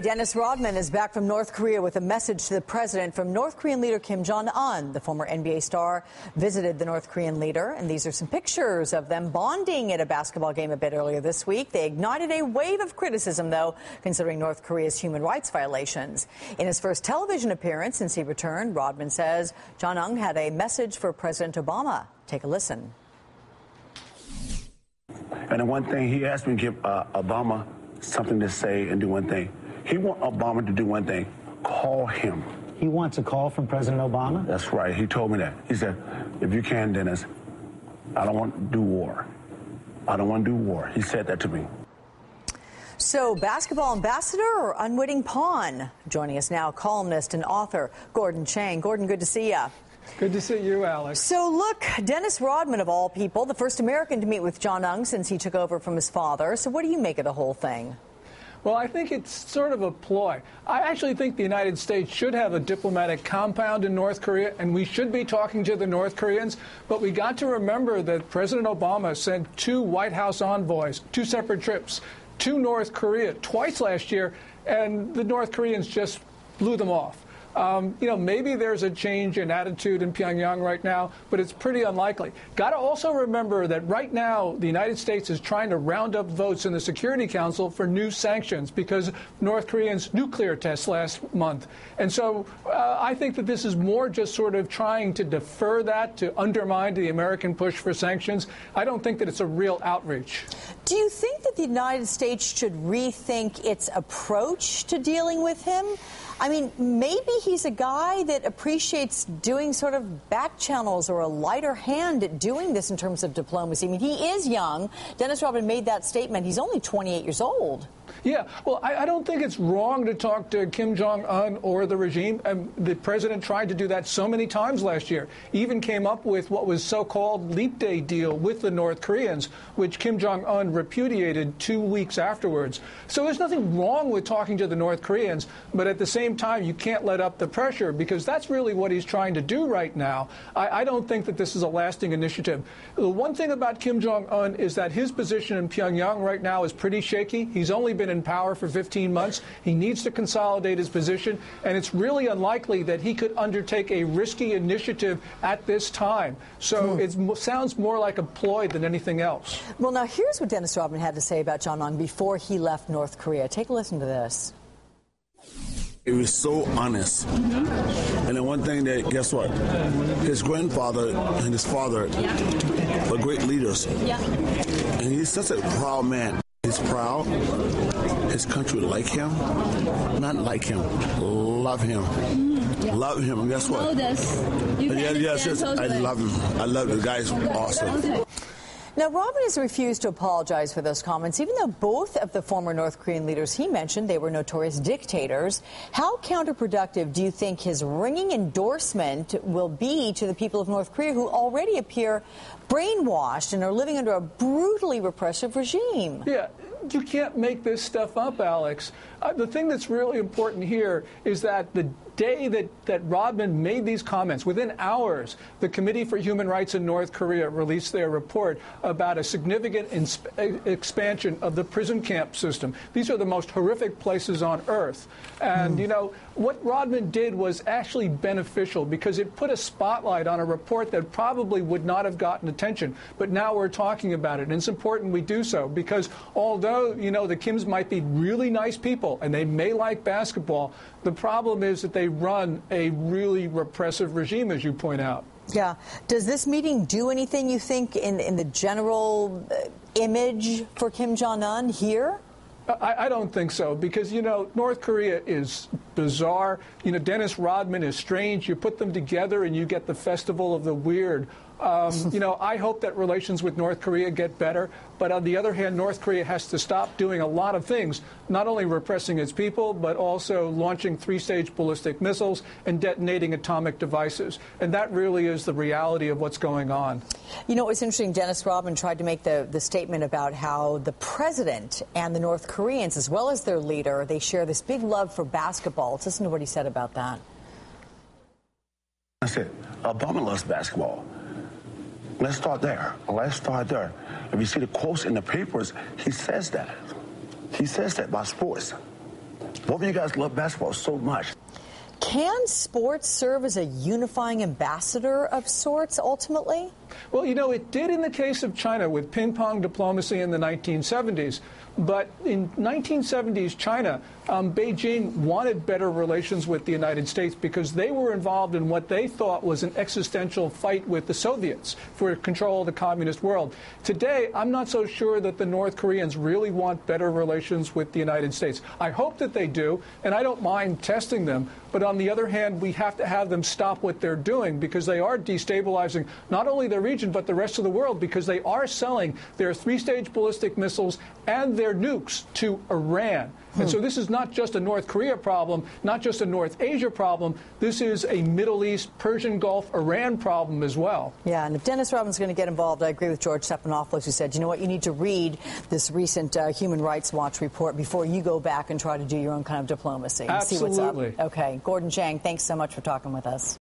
Dennis Rodman is back from North Korea with a message to the president from North Korean leader Kim Jong Un. The former NBA star visited the North Korean leader, and these are some pictures of them bonding at a basketball game a bit earlier this week. They ignited a wave of criticism, though, considering North Korea's human rights violations. In his first television appearance since he returned, Rodman says Jong Un had a message for President Obama. Take a listen. And the one thing he asked me to give Obama something to say and do one thing. He wants Obama to do one thing, call him. He wants a call from President Obama? That's right. He told me that. He said, if you can, Dennis, I don't want to do war. I don't want to do war. He said that to me. So, basketball ambassador or unwitting pawn? Joining us now, columnist and author Gordon Chang. Gordon, good to see you. Good to see you, Alex. So, look, Dennis Rodman, of all people, the first American to meet with Jong Un since he took over from his father. So what do you make of the whole thing? Well, I think it's sort of a ploy. I actually think the United States should have a diplomatic compound in North Korea, and we should be talking to the North Koreans. But we got to remember that President Obama sent 2 White House envoys, 2 separate trips, to North Korea twice last year, and the North Koreans just blew them off. Maybe there's a change in attitude in Pyongyang right now, but it's pretty unlikely. Got to also remember that right now the United States is trying to round up votes in the Security Council for new sanctions because of North Koreans' nuclear tests last month. And so I think that this is more just sort of trying to defer that, to undermine the American push for sanctions. I don't think that it's a real outreach. Do you think that the United States should rethink its approach to dealing with him? I mean, maybe he's a guy that appreciates doing sort of back channels or a lighter hand at doing this in terms of diplomacy. I mean, he is young. Dennis Rodman made that statement. He's only 28 years old. Yeah, well, I don't think it's wrong to talk to Kim Jong-Un or the regime. The president tried to do that so many times last year. Even came up with what was so-called Leap Day deal with the North Koreans, which Kim Jong-Un repudiated 2 weeks afterwards. So there's nothing wrong with talking to the North Koreans, but at the same time, you can't let up the pressure because that's really what he's trying to do right now. I don't think that this is a lasting initiative. The one thing about Kim Jong-Un is that his position in Pyongyang right now is pretty shaky. He's only been in power for 15 months. He needs to consolidate his position, and it's really unlikely that he could undertake a risky initiative at this time. So it sounds more like a ploy than anything else. Well, now here's what Dennis Rodman had to say about Jong Un before he left North Korea. Take a listen to this. He was so honest. And then one thing that, guess what? His grandfather and his father were great leaders. And he's such a proud man. He's proud. His country like him, not like him, love him. Love him. And guess what? Yes, I love him. I love him. The guy's awesome. Now, Rodman has refused to apologize for those comments, even though both of the former North Korean leaders he mentioned, they were notorious dictators. How counterproductive do you think his ringing endorsement will be to the people of North Korea who already appear brainwashed and are living under a brutally repressive regime? Yeah. You can't make this stuff up, Alex. The thing that's really important here is that the day that Rodman made these comments, within hours, the Committee for Human Rights in North Korea released their report about a significant expansion of the prison camp system. These are the most horrific places on earth. And, you know, what Rodman did was actually beneficial because it put a spotlight on a report that probably would not have gotten attention. But now we're talking about it. And it's important we do so because although, you know, the Kims might be really nice people and they may like basketball, the problem is that they run a really repressive regime, as you point out. Yeah. Does this meeting do anything, you think, in the general image for Kim Jong-Un here? I don't think so because, you know, North Korea is bizarre. You know, Dennis Rodman is strange. You put them together and you get the festival of the weird. You know, I hope that relations with North Korea get better. But on the other hand, North Korea has to stop doing a lot of things, not only repressing its people, but also launching 3-stage ballistic missiles and detonating atomic devices. And that really is the reality of what's going on. You know, it's interesting. Dennis Rodman tried to make the statement about how the president and the North Koreans, as well as their leader, they share this big love for basketball. Let's listen to what he said about that. I said, Obama loves basketball. Let's start there. Let's start there. If you see the quotes in the papers, he says that. He says that about sports. Both of you guys love basketball so much. Can sports serve as a unifying ambassador of sorts, ultimately? Well, you know, it did in the case of China with ping-pong diplomacy in the 1970s. But in 1970s China, Beijing wanted better relations with the United States because they were involved in what they thought was an existential fight with the Soviets for control of the communist world. Today, I'm not so sure that the North Koreans really want better relations with the United States. I hope that they do, and I don't mind testing them. But on the other hand, we have to have them stop what they're doing because they are destabilizing not only their region but the rest of the world because they are selling their three-stage ballistic missiles and their nukes to Iran. And so this is not just a North Korea problem, not just a North Asia problem. This is a Middle East, Persian Gulf, Iran problem as well. Yeah, and if Dennis Rodman's going to get involved, I agree with George Stephanopoulos, who said, you know what, you need to read this recent Human Rights Watch report before you go back and try to do your own kind of diplomacy and Absolutely. see what's up. Okay, Gordon Chang, thanks so much for talking with us.